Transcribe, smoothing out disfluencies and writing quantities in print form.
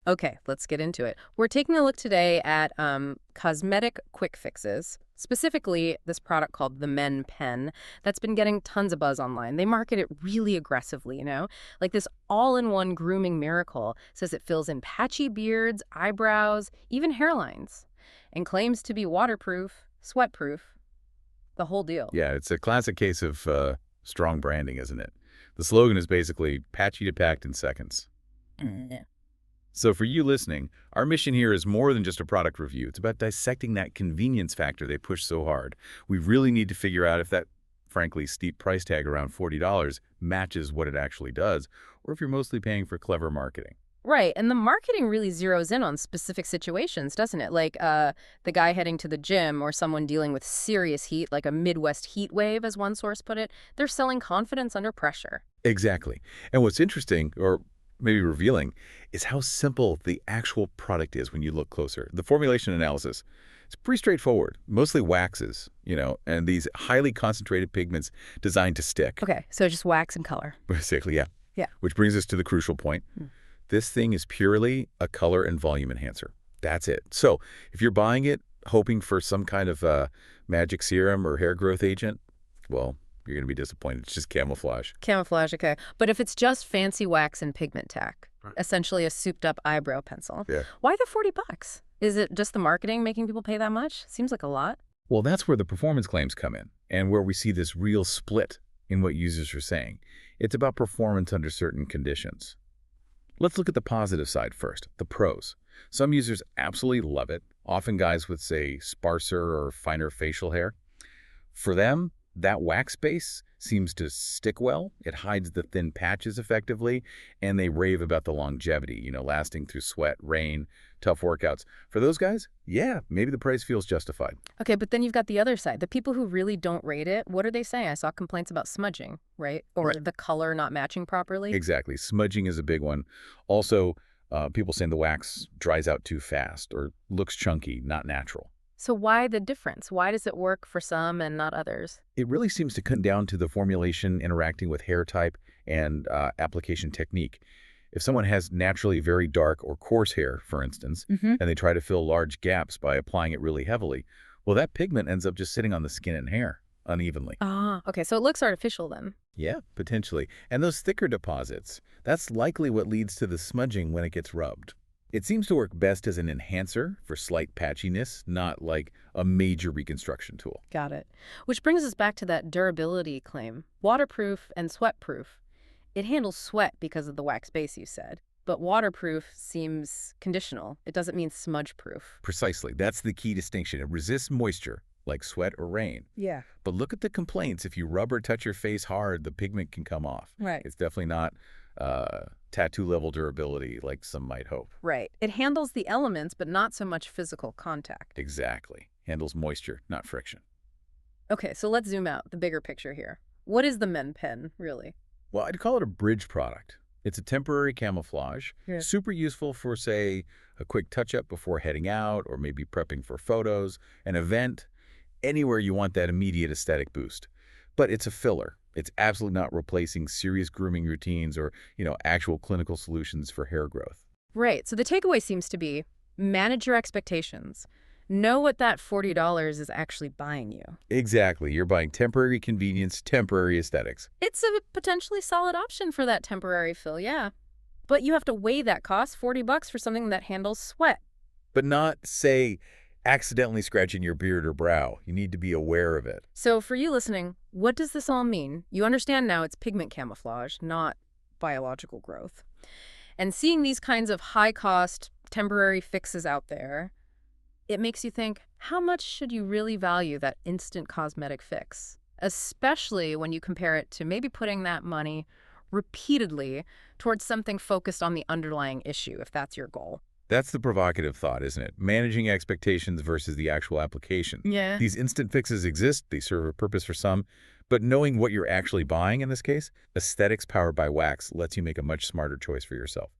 Okay, let's get into it. We're taking a look today at cosmetic quick fixes, specifically this product called the Men Pen that's been getting tons of buzz online. They market it really aggressively, like this all-in-one grooming miracle. Says it fills in patchy beards, eyebrows, even hairlines, and claims to be waterproof, sweatproof, the whole deal. Yeah, it's a classic case of strong branding, isn't it? The slogan is basically patchy to packed in seconds. Yeah. So for you listening, our mission here is more than just a product review. It's about dissecting that convenience factor they push so hard. We really need to figure out if that, frankly, steep price tag around $40 matches what it actually does, or if you're mostly paying for clever marketing. Right, and the marketing really zeroes in on specific situations, doesn't it? Like the guy heading to the gym or someone dealing with serious heat, like a Midwest heat wave, as one source put it. They're selling confidence under pressure. Exactly. And what's interesting, or maybe revealing, is how simple the actual product is when you look closer. The formulation analysis, it's pretty straightforward. Mostly waxes, and these highly concentrated pigments designed to stick. Okay, so just wax and color. Basically, yeah. Yeah. Which brings us to the crucial point. This thing is purely a color and volume enhancer. That's it. So if you're buying it hoping for some kind of magic serum or hair growth agent, well, you're going to be disappointed. It's just camouflage. Camouflage, okay. But if it's just fancy wax and pigment tack, Right. essentially a souped-up eyebrow pencil, Yeah. why the $40? Is it just the marketing making people pay that much? Seems like a lot. Well, that's where the performance claims come in, and where we see this real split in what users are saying. It's about performance under certain conditions. Let's look at the positive side first, the pros. Some users absolutely love it, often guys with, say, sparser or finer facial hair. For them, that wax base seems to stick well. It hides the thin patches effectively, and they rave about the longevity, lasting through sweat, rain, tough workouts. For those guys, yeah, maybe the price feels justified. Okay, but then you've got the other side. The people who really don't rate it, what are they saying? I saw complaints about smudging, right? Or Right. the color not matching properly. Exactly. Smudging is a big one. Also, people saying the wax dries out too fast or looks chunky, not natural. So why the difference? Why does it work for some and not others? It really seems to come down to the formulation interacting with hair type and application technique. If someone has naturally very dark or coarse hair, for instance, and they try to fill large gaps by applying it really heavily, well, that pigment ends up just sitting on the skin and hair unevenly. Ah, okay, so it looks artificial then. Yeah, potentially. And those thicker deposits, that's likely what leads to the smudging when it gets rubbed. It seems to work best as an enhancer for slight patchiness, not like a major reconstruction tool. Got it. Which brings us back to that durability claim. Waterproof and sweatproof. It handles sweat because of the wax base you said. But waterproof seems conditional. It doesn't mean smudge-proof. Precisely. That's the key distinction. It resists moisture, like sweat or rain. Yeah. But look at the complaints. If you rub or touch your face hard, the pigment can come off. Right. It's definitely not tattoo-level durability like some might hope. Right. It handles the elements, but not so much physical contact. Exactly. Handles moisture, not friction. Okay, so let's zoom out, the bigger picture here. What is the Men Pen, really? Well, I'd call it a bridge product. It's a temporary camouflage, Yeah. super useful for, say, a quick touch-up before heading out or maybe prepping for photos, an event, anywhere you want that immediate aesthetic boost. But it's a filler. It's absolutely not replacing serious grooming routines or, actual clinical solutions for hair growth. Right, so the takeaway seems to be manage your expectations. Know what that $40 is actually buying you. Exactly. You're buying temporary convenience, temporary aesthetics. It's a potentially solid option for that temporary fill, yeah. But you have to weigh that cost, $40 for something that handles sweat. But not, say, accidentally scratching your beard or brow. You need to be aware of it. So for you listening, what does this all mean? You understand now it's pigment camouflage, not biological growth. And seeing these kinds of high-cost temporary fixes out there, it makes you think, how much should you really value that instant cosmetic fix? Especially when you compare it to maybe putting that money repeatedly towards something focused on the underlying issue, if that's your goal. That's the provocative thought, isn't it? Managing expectations versus the actual application. Yeah. These instant fixes exist, they serve a purpose for some, but knowing what you're actually buying in this case, aesthetics powered by wax lets you make a much smarter choice for yourself.